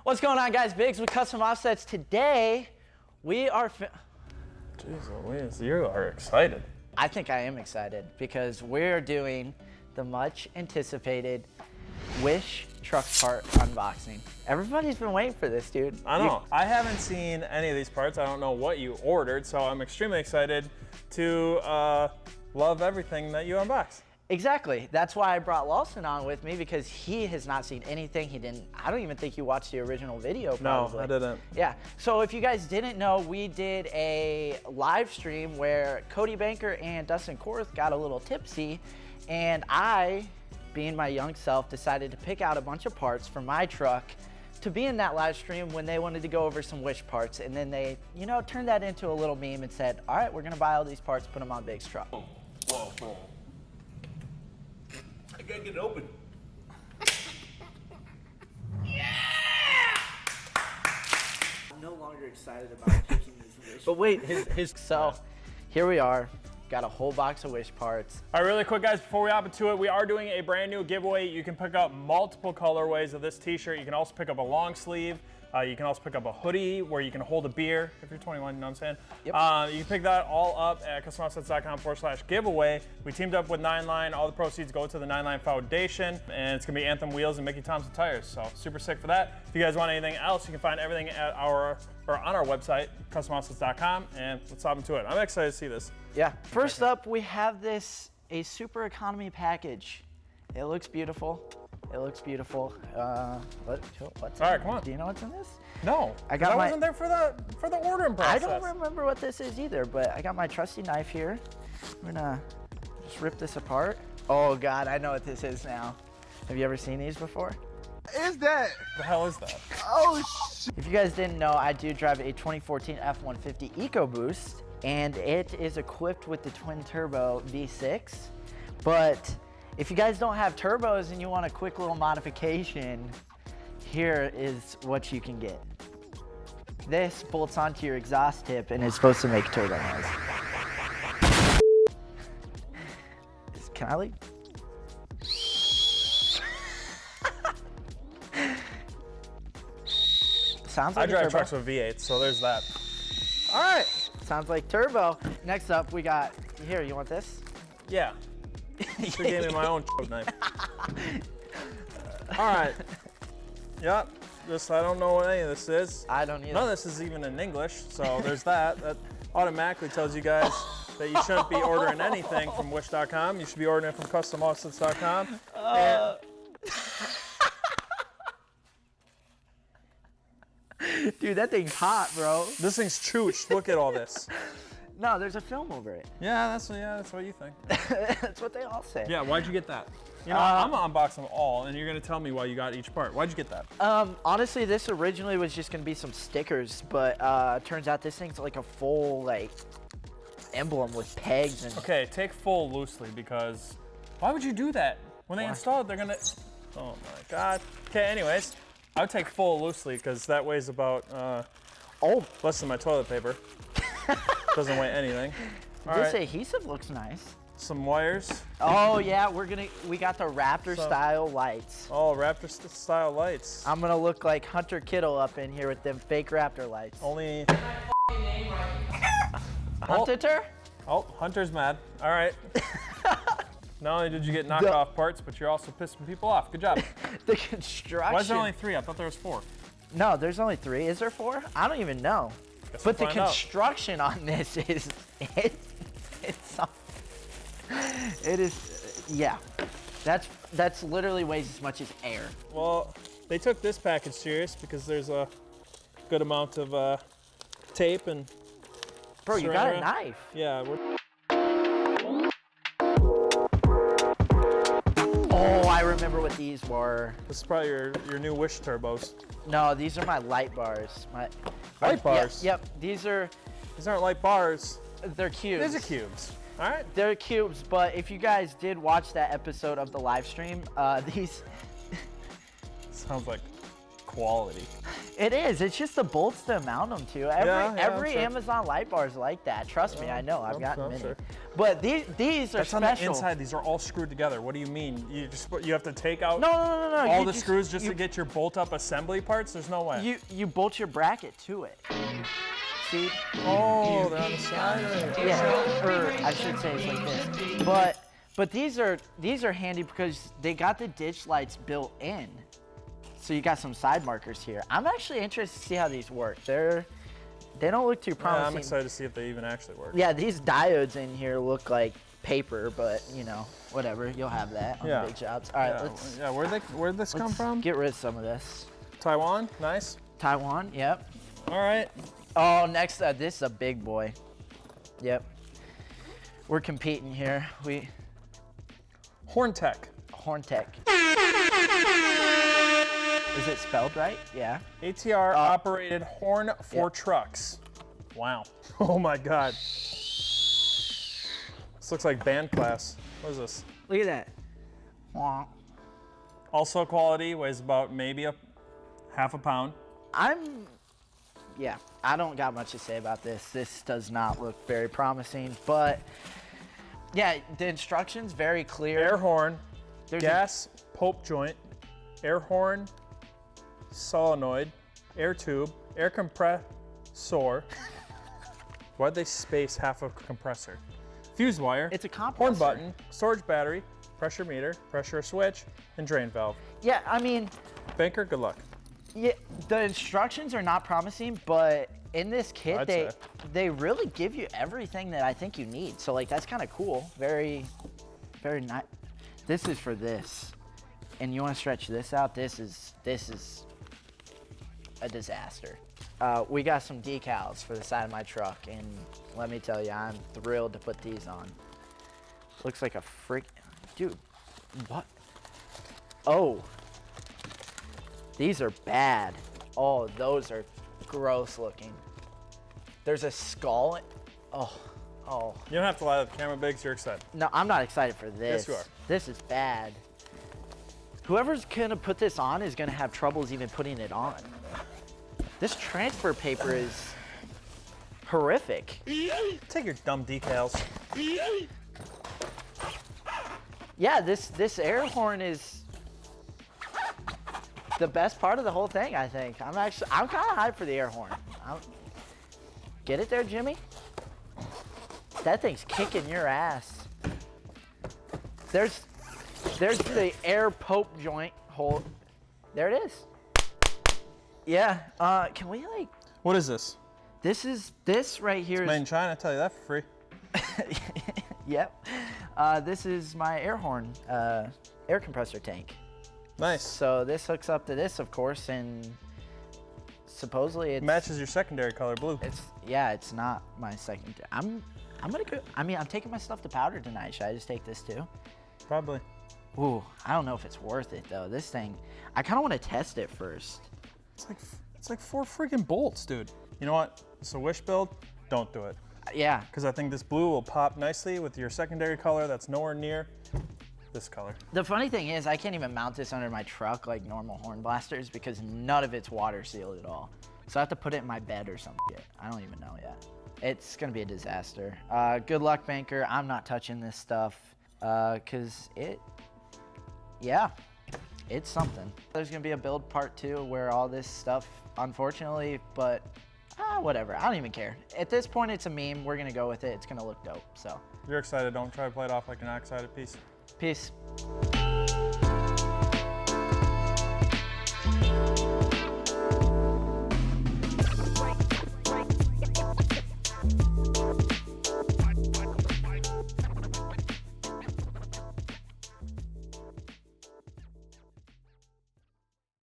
What's going on, guys? Biggs with Custom Offsets. Today, we are... Jeez Louise, you are excited. I think I am excited because we're doing the much anticipated Wish truck part unboxing. Everybody's been waiting for this, dude. I know. I haven't seen any of these parts. I don't know what you ordered, so I'm extremely excited to love everything that you unbox. Exactly. That's why I brought Lawson on with me, because he has not seen anything. I don't even think you watched the original video, probably. No, I didn't. Yeah. So if you guys didn't know, we did a live stream where Cody Banker and Dustin Korth got a little tipsy, and I, being my young self, decided to pick out a bunch of parts for my truck to be in that live stream when they wanted to go over some Wish parts. And then they, you know, turned that into a little meme and said, all right, we're going to buy all these parts, put them on Biggs' truck. Whoa. I gotta get it open. I'm no longer excited about picking these Wish. But wait, so here we are. Got a whole box of Wish parts. All right, really quick, guys, before we hop into it, we are doing a brand new giveaway. You can pick up multiple colorways of this t-shirt. You can also pick up a long sleeve. You can also pick up a hoodie where you can hold a beer if you're 21, you know what I'm saying? Yep. You can pick that all up at customoffsets.com/giveaway. We teamed up with 9line. All the proceeds go to the 9line Foundation, and it's gonna be Anthem wheels and Mickey Thompson tires. So super sick for that. If you guys want anything else, you can find everything at on our website, customoffsets.com, and let's hop into it. I'm excited to see this. Yeah. First up, we have a super economy package. It looks beautiful. It looks beautiful. What's all right, come on. Do you know what's in this? No, I wasn't there for the ordering process. I don't remember what this is either, but I got my trusty knife here. I'm gonna just rip this apart. Oh God, I know what this is now. Have you ever seen these before? Is that? The hell is that? Oh shit. If you guys didn't know, I do drive a 2014 F-150 EcoBoost, and it is equipped with the twin turbo V6, but if you guys don't have turbos and you want a quick little modification, here is what you can get. This bolts onto your exhaust tip and is supposed to make turbo noise. Can I leave? Sounds like I drive turbo. trucks with V8s, so there's that. All right, sounds like turbo. Next up, we got, here, you want this? Yeah. Should gave me my own knife. All right. Yep. I don't know what any of this is. I don't either. None of this is even in English, so there's that. That automatically tells you guys that you shouldn't be ordering anything from Wish.com. You should be ordering it from CustomOffsets.com. Dude, that thing's hot, bro. This thing's chooch. Look at all this. No, there's a film over it. Yeah, that's what you think. That's what they all say. Yeah, why'd you get that? You know, I'm gonna unbox them all, and you're gonna tell me why you got each part. Why'd you get that? Honestly, this originally was just gonna be some stickers, but turns out this thing's like a full like emblem with pegs and. Okay, take full loosely, because why would you do that? When they install it, they're gonna. Oh my God. Okay, anyways, I would take full loosely because that weighs about less than my toilet paper. Doesn't weigh anything. This adhesive looks nice. Some wires. Oh yeah, we got the Raptor style lights. Oh, Raptor style lights. I'm gonna look like Hunter Kittle up in here with them fake Raptor lights. Only. Hunter? Oh, Hunter's mad. All right. Not only did you get knockoff parts, but you're also pissing people off. Good job. The construction. Why is there only 3? I thought there was 4. No, there's only 3. Is there 4? I don't even know. But the construction on this is, yeah. That's literally weighs as much as air. Well, they took this package serious because there's a good amount of tape and. Bro, you got a knife. Yeah. Oh, I remember what these were. This is probably your new Wish turbos. No, these are my light bars. Light bars? Yep. These aren't light bars. They're cubes. These are cubes. All right. They're cubes, but if you guys did watch that episode of the live stream, these... Sounds like quality. It is. It's just the bolts to mount them to. Every sure. Amazon light bar is like that. Trust me, I know. I've gotten many. Sure. But these are That's special. on the inside. These are all screwed together. What do you mean? You have to take out No. all You the screws just to get your bolt-up assembly parts? There's no way. You bolt your bracket to it. See? Oh, they're on the side. Yeah. Or I should say it's like this. But these are handy because they got the ditch lights built in. So you got some side markers here. I'm actually interested to see how these work. They don't look too promising. Yeah, I'm excited to see if they even actually work. Yeah, these diodes in here look like paper, but you know, whatever. You'll have that on the big jobs. All right, where'd this come from? Get rid of some of this. Taiwan, nice. Taiwan, yep. All right. Oh, next, this is a big boy. Yep. We're competing here. Horntech. Horntech. Is it spelled right? Yeah. ATR operated horn for trucks. Wow. Oh my God. This looks like band class. What is this? Look at that. Wah. Also quality, weighs about maybe a half a pound. Yeah, I don't got much to say about this. This does not look very promising, but yeah, the instructions very clear. Air horn, There's gas pope joint, air horn, solenoid, air tube, air compressor. Why'd they space half a compressor? Fuse wire. It's a compressor. Horn button, storage battery, pressure meter, pressure switch, and drain valve. Yeah, I mean, Banker, good luck. yeah, the instructions are not promising, but in this kit, I'd say. they really give you everything that I think you need. So like, that's kind of cool. Very, very nice. This is for this, and you want to stretch this out. This is a disaster. We got some decals for the side of my truck, and let me tell you, I'm thrilled to put these on. Looks like a dude, what? Oh, these are bad. Oh, those are gross looking. There's a skull. Oh. You don't have to lie to the camera, Biggs. You're excited. No, I'm not excited for this. Yes, you are. This is bad. Whoever's gonna put this on is gonna have troubles even putting it on. This transfer paper is horrific. Take your dumb decals. Yeah, this air horn is the best part of the whole thing, I think. I'm kind of hyped for the air horn. Get it there, Jimmy? That thing's kicking your ass. There's the air pope joint hole. There it is. Yeah, can we like... What is this? This right here Made is... in China, I tell you that for free. Yep. This is my air horn, air compressor tank. Nice. So this hooks up to this, of course, and supposedly it matches your secondary color, blue. It's not my second. I'm gonna go. I mean, I'm taking my stuff to powder tonight. Should I just take this too? Probably. Ooh, I don't know if it's worth it though. This thing, I kind of want to test it first. It's like 4 freaking bolts, dude. You know what? It's a wish build. Don't do it. Yeah. Because I think this blue will pop nicely with your secondary color that's nowhere near this color. The funny thing is, I can't even mount this under my truck like normal horn blasters because none of it's water sealed at all. So I have to put it in my bed or something. I don't even know yet. It's gonna be a disaster. Good luck, Banker. I'm not touching this stuff because it's something. There's gonna be a build part 2 where all this stuff, unfortunately, but whatever. I don't even care. At this point, it's a meme. We're gonna go with it. It's gonna look dope. So. If you're excited, don't try to play it off like you're not excited. Peace. Peace.